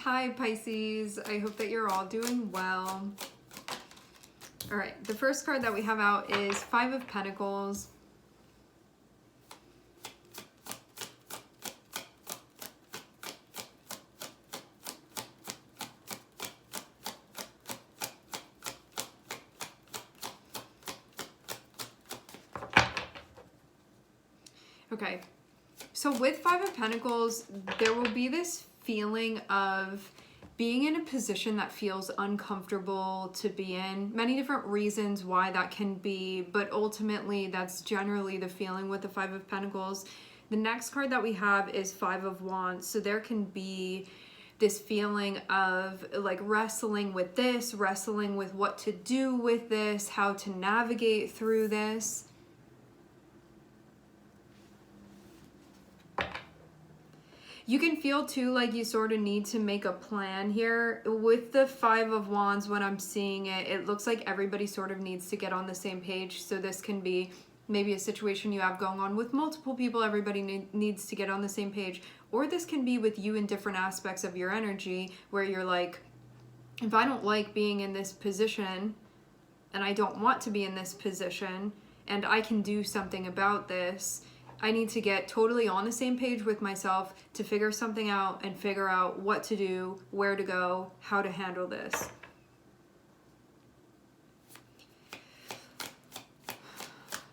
Hi Pisces, I hope that you're all doing well. All right, the first card that we have out is Five of Pentacles. Okay, so with Five of Pentacles, there will be this feeling of being in a position that feels uncomfortable to be in. Many different reasons why that can be, but ultimately that's generally the feeling with the Five of Pentacles. The next card that we have is Five of Wands. So there can be this feeling of like wrestling with this, wrestling with what to do with this, how to navigate through this. You can feel too like you sort of need to make a plan here. With the Five of Wands, when I'm seeing it, it looks like everybody sort of needs to get on the same page. So this can be maybe a situation you have going on with multiple people. Everybody needs to get on the same page. Or this can be with you in different aspects of your energy where you're like, if I don't like being in this position and I don't want to be in this position and I can do something about this, I need to get totally on the same page with myself to figure something out and figure out what to do, where to go, how to handle this.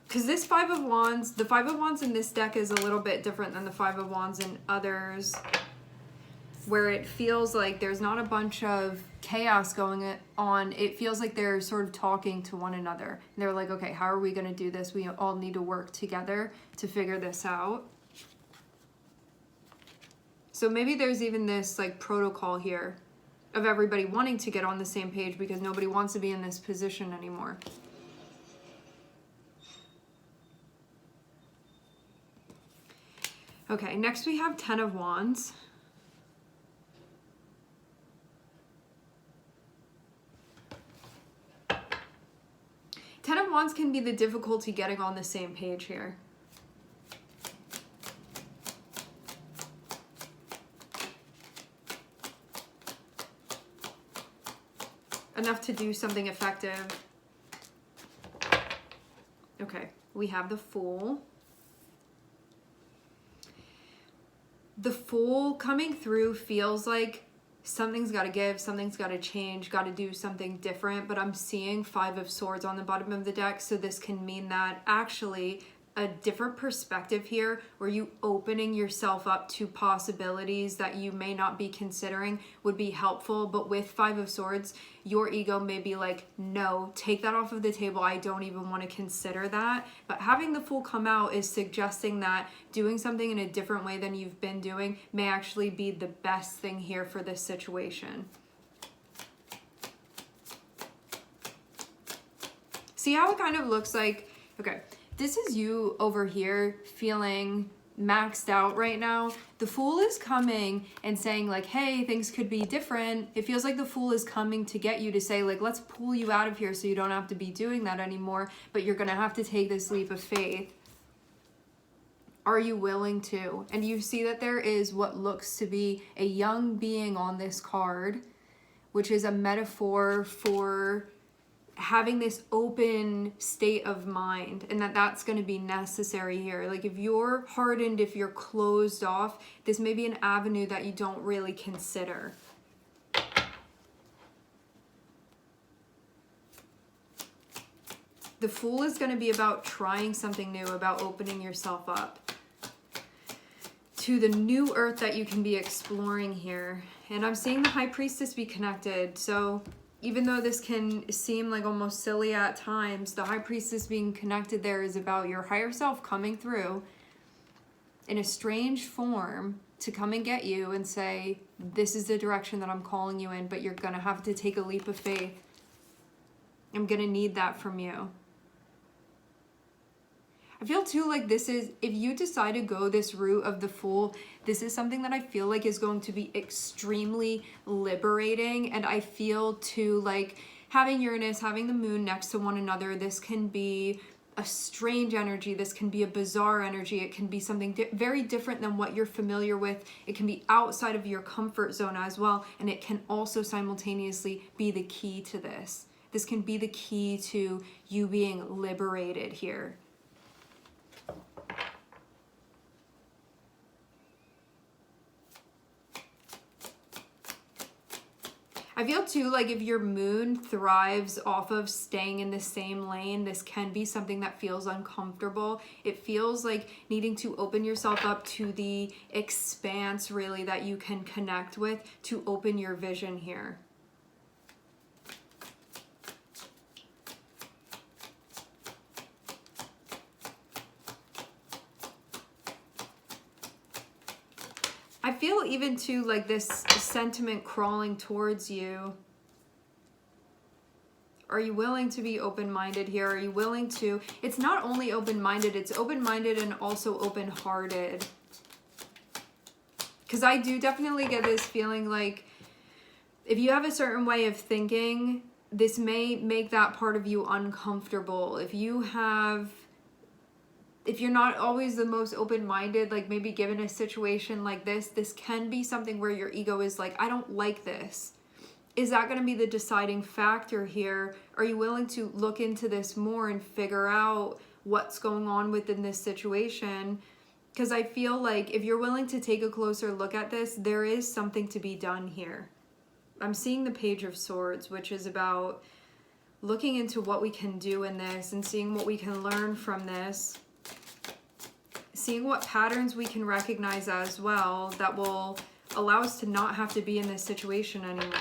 Because this Five of Wands, the Five of Wands in this deck is a little bit different than the Five of Wands in others, where it feels like there's not a bunch of chaos going on. It feels like they're sort of talking to one another. And they're like, okay, how are we going to do this? We all need to work together to figure this out. So maybe there's even this like protocol here of everybody wanting to get on the same page because nobody wants to be in this position anymore. Okay, next we have Ten of Wands. Ten of Wands can be the difficulty getting on the same page here. Enough to do something effective. Okay, we have the Fool. The Fool coming through feels like something's got to give, something's got to change, got to do something different, but I'm seeing Five of Swords on the bottom of the deck, so this can mean that actually a different perspective here where you opening yourself up to possibilities that you may not be considering would be helpful. But with Five of Swords, your ego may be like, no, take that off of the table. I don't even want to consider that. But having the Fool come out is suggesting that doing something in a different way than you've been doing may actually be the best thing here for this situation. See how it kind of looks like, okay, this is you over here feeling maxed out right now. The Fool is coming and saying like, hey, things could be different. It feels like the Fool is coming to get you to say like, let's pull you out of here so you don't have to be doing that anymore, but you're gonna have to take this leap of faith. Are you willing to? And you see that there is what looks to be a young being on this card, which is a metaphor for having this open state of mind, and that's going to be necessary here. Like if you're hardened, if you're closed off, this may be an avenue that you don't really consider. The Fool is going to be about trying something new, about opening yourself up to the new earth that you can be exploring here. And I'm seeing the High Priestess be connected, so even though this can seem like almost silly at times, the High Priestess being connected there is about your higher self coming through in a strange form to come and get you and say, this is the direction that I'm calling you in, but you're going to have to take a leap of faith. I'm going to need that from you. I feel too like this is, if you decide to go this route of the Fool, this is something that I feel like is going to be extremely liberating. And I feel too like having Uranus, having the moon next to one another, this can be a strange energy. This can be a bizarre energy. It can be something very different than what you're familiar with. It can be outside of your comfort zone as well. And it can also simultaneously be the key to this. This can be the key to you being liberated here. I feel too like if your moon thrives off of staying in the same lane, this can be something that feels uncomfortable. It feels like needing to open yourself up to the expanse really that you can connect with to open your vision here. I feel even too like this sentiment crawling towards you. Are you willing to be open-minded here? Are you willing to? It's not only open-minded, it's open-minded and also open-hearted. Because I do definitely get this feeling like if you have a certain way of thinking, this may make that part of you uncomfortable. If you're not always the most open-minded, like maybe given a situation like this can be something where your ego is like, I don't like this. Is that going to be the deciding factor here? Are you willing to look into this more and figure out what's going on within this situation? Because I feel like if you're willing to take a closer look at this, there is something to be done here. I'm seeing the Page of Swords, which is about looking into what we can do in this and seeing what we can learn from this. Seeing what patterns we can recognize as well that will allow us to not have to be in this situation anymore.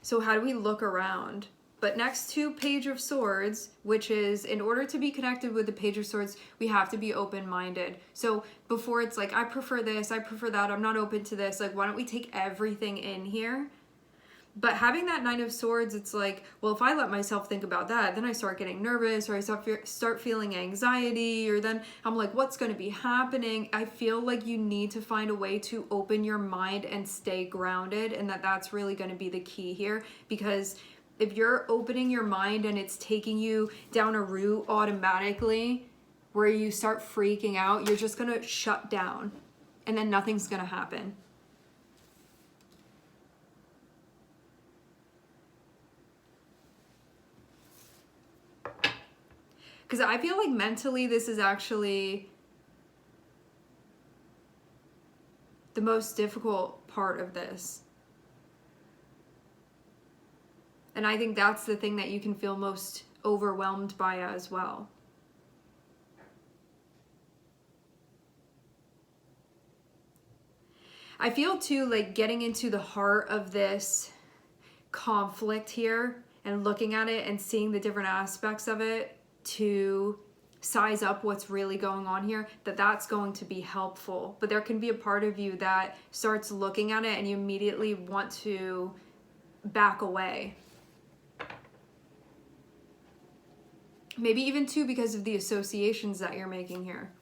So how do we look around? But next to Page of Swords, which is in order to be connected with the Page of Swords, we have to be open-minded. So before it's like, I prefer this, I prefer that, I'm not open to this. Like, why don't we take everything in here? But having that Nine of Swords, it's like, well, if I let myself think about that, then I start getting nervous or I start feeling anxiety, or then I'm like, what's going to be happening? I feel like you need to find a way to open your mind and stay grounded, and that's really going to be the key here. Because if you're opening your mind and it's taking you down a route automatically where you start freaking out, you're just going to shut down and then nothing's going to happen. Because I feel like mentally this is actually the most difficult part of this. And I think that's the thing that you can feel most overwhelmed by as well. I feel too like getting into the heart of this conflict here and looking at it and seeing the different aspects of it to size up what's really going on here, that's going to be helpful. But there can be a part of you that starts looking at it and you immediately want to back away. Maybe even too because of the associations that you're making here.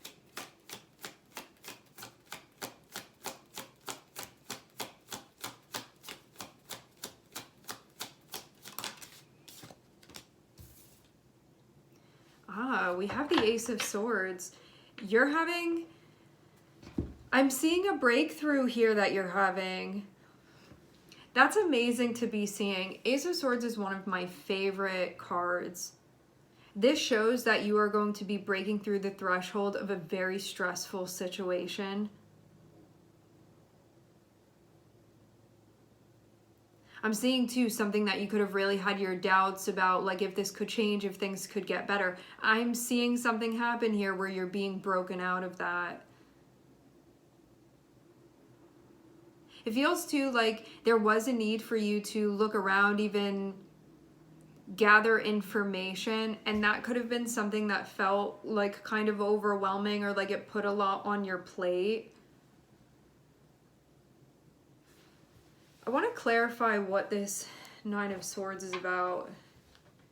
We have the Ace of Swords. I'm seeing a breakthrough here that you're having. That's amazing to be seeing. Ace of Swords is one of my favorite cards. This shows that you are going to be breaking through the threshold of a very stressful situation. I'm seeing too something that you could have really had your doubts about, like if this could change, if things could get better. I'm seeing something happen here where you're being broken out of that. It feels too like there was a need for you to look around, even gather information, and that could have been something that felt like kind of overwhelming or like it put a lot on your plate. I want to clarify what this Nine of Swords is about,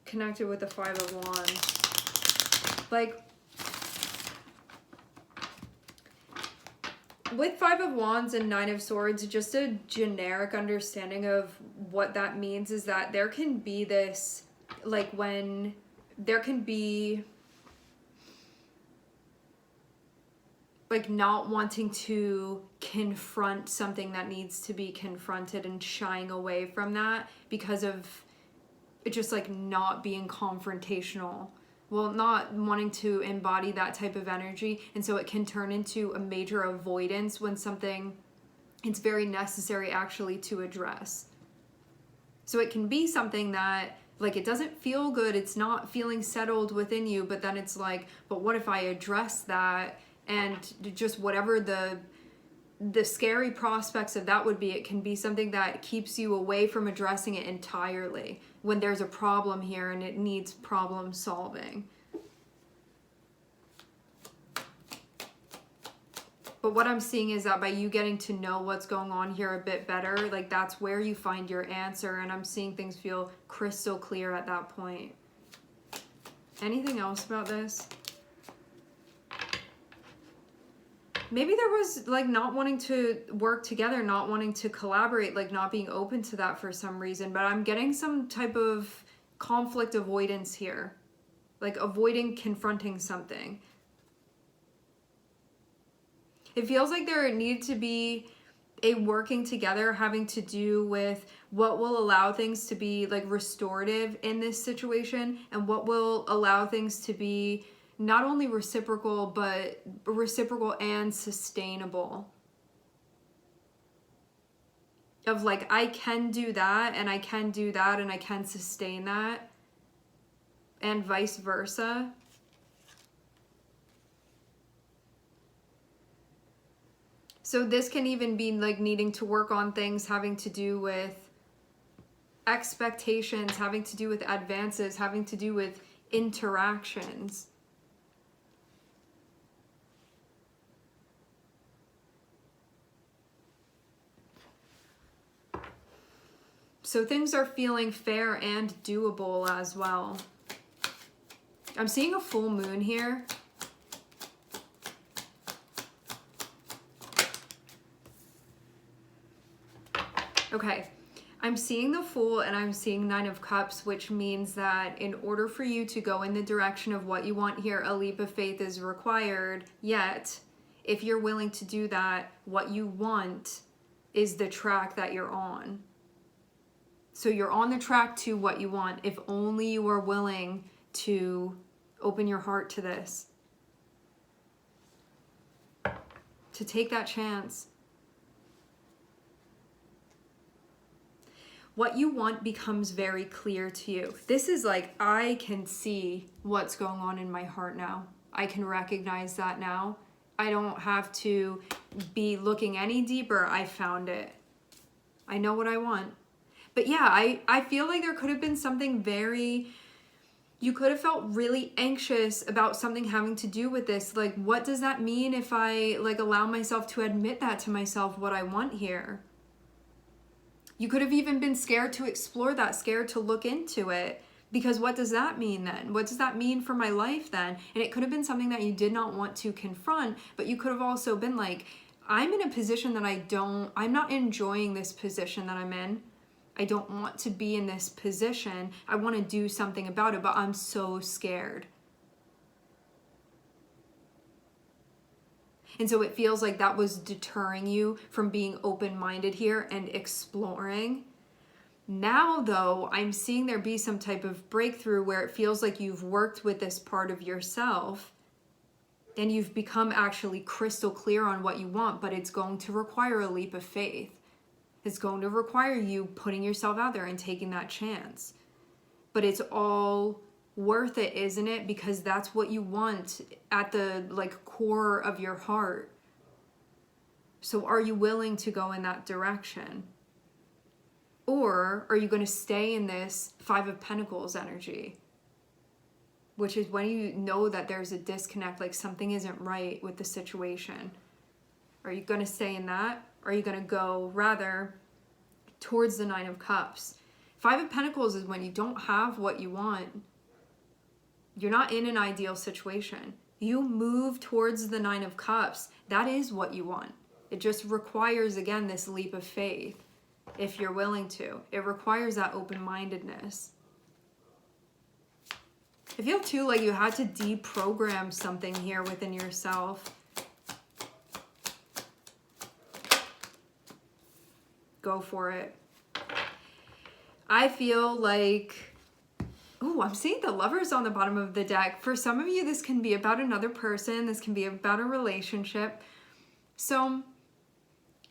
connected with the Five of Wands. Like, with Five of Wands and Nine of Swords, just a generic understanding of what that means is that there can be this, like when there can be like not wanting to confront something that needs to be confronted and shying away from that because of it just like not being confrontational. Well, not wanting to embody that type of energy. And so it can turn into a major avoidance when something it's very necessary actually to address. So it can be something that like it doesn't feel good, it's not feeling settled within you, but then it's like, but what if I address that? And just whatever the scary prospects of that would be, it can be something that keeps you away from addressing it entirely when there's a problem here and it needs problem solving. But what I'm seeing is that by you getting to know what's going on here a bit better, like that's where you find your answer. And I'm seeing things feel crystal clear at that point. Anything else about this? Maybe there was like not wanting to work together, not wanting to collaborate, like not being open to that for some reason. But I'm getting some type of conflict avoidance here, like avoiding confronting something. It feels like there needed to be a working together having to do with what will allow things to be like restorative in this situation and what will allow things to be not only reciprocal, but reciprocal and sustainable. Of like, I can do that and I can do that and I can sustain that and vice versa. So this can even be like needing to work on things having to do with expectations, having to do with advances, having to do with interactions. So things are feeling fair and doable as well. I'm seeing a full moon here. Okay, I'm seeing the Fool and I'm seeing Nine of Cups, which means that in order for you to go in the direction of what you want here, a leap of faith is required. Yet, if you're willing to do that, what you want is the track that you're on. So you're on the track to what you want if only you are willing to open your heart to this. To take that chance. What you want becomes very clear to you. This is like, I can see what's going on in my heart now. I can recognize that now. I don't have to be looking any deeper. I found it. I know what I want. But yeah, I feel like there could have been something you could have felt really anxious about something having to do with this. Like, what does that mean if I like allow myself to admit that to myself, what I want here? You could have even been scared to explore that, scared to look into it. Because what does that mean then? What does that mean for my life then? And it could have been something that you did not want to confront, but you could have also been like, I'm in a position that I'm not enjoying this position that I'm in. I don't want to be in this position. I want to do something about it, but I'm so scared. And so it feels like that was deterring you from being open-minded here and exploring. Now, though, I'm seeing there be some type of breakthrough where it feels like you've worked with this part of yourself and you've become actually crystal clear on what you want, but it's going to require a leap of faith. It's going to require you putting yourself out there and taking that chance. But it's all worth it, isn't it? Because that's what you want at the like core of your heart. So are you willing to go in that direction? Or are you going to stay in this Five of Pentacles energy? Which is when you know that there's a disconnect, like something isn't right with the situation. Are you going to stay in that? Or are you going to go rather towards the Nine of Cups? Five of Pentacles is when you don't have what you want. You're not in an ideal situation. You move towards the Nine of Cups. That is what you want. It just requires, again, this leap of faith. If you're willing to. It requires that open-mindedness. I feel too like you had to deprogram something here within yourself. Go for it. I feel like, oh, I'm seeing the Lovers on the bottom of the deck. For some of you, this can be about another person. This can be about a relationship. So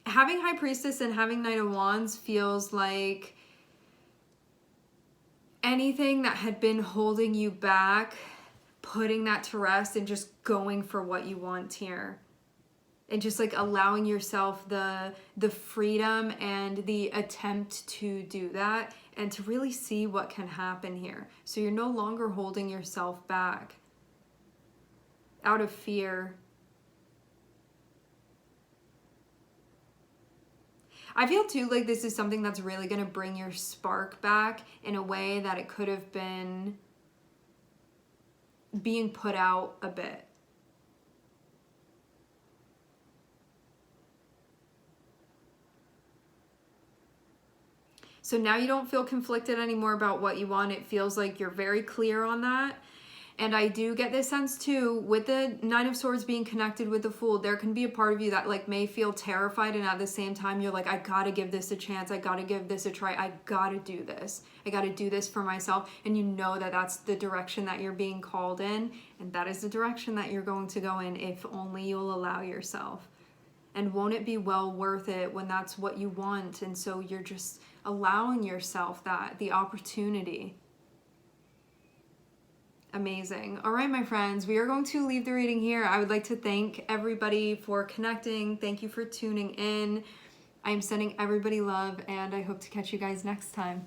having High Priestess and having Knight of Wands feels like anything that had been holding you back, putting that to rest and just going for what you want here. And just like allowing yourself the freedom and the attempt to do that and to really see what can happen here. So you're no longer holding yourself back out of fear. I feel too like this is something that's really going to bring your spark back in a way that it could have been being put out a bit. So now you don't feel conflicted anymore about what you want. It feels like you're very clear on that. And I do get this sense too, with the Nine of Swords being connected with the Fool, there can be a part of you that like may feel terrified, and at the same time you're like, I gotta give this a chance, I gotta give this a try, I gotta do this. I gotta do this for myself. And you know that that's the direction that you're being called in, and that is the direction that you're going to go in if only you'll allow yourself. And won't it be well worth it when that's what you want? And so you're just allowing yourself that, the opportunity. Amazing. All right, my friends, we are going to leave the reading here. I would like to thank everybody for connecting. Thank you for tuning in. I'm sending everybody love, and I hope to catch you guys next time.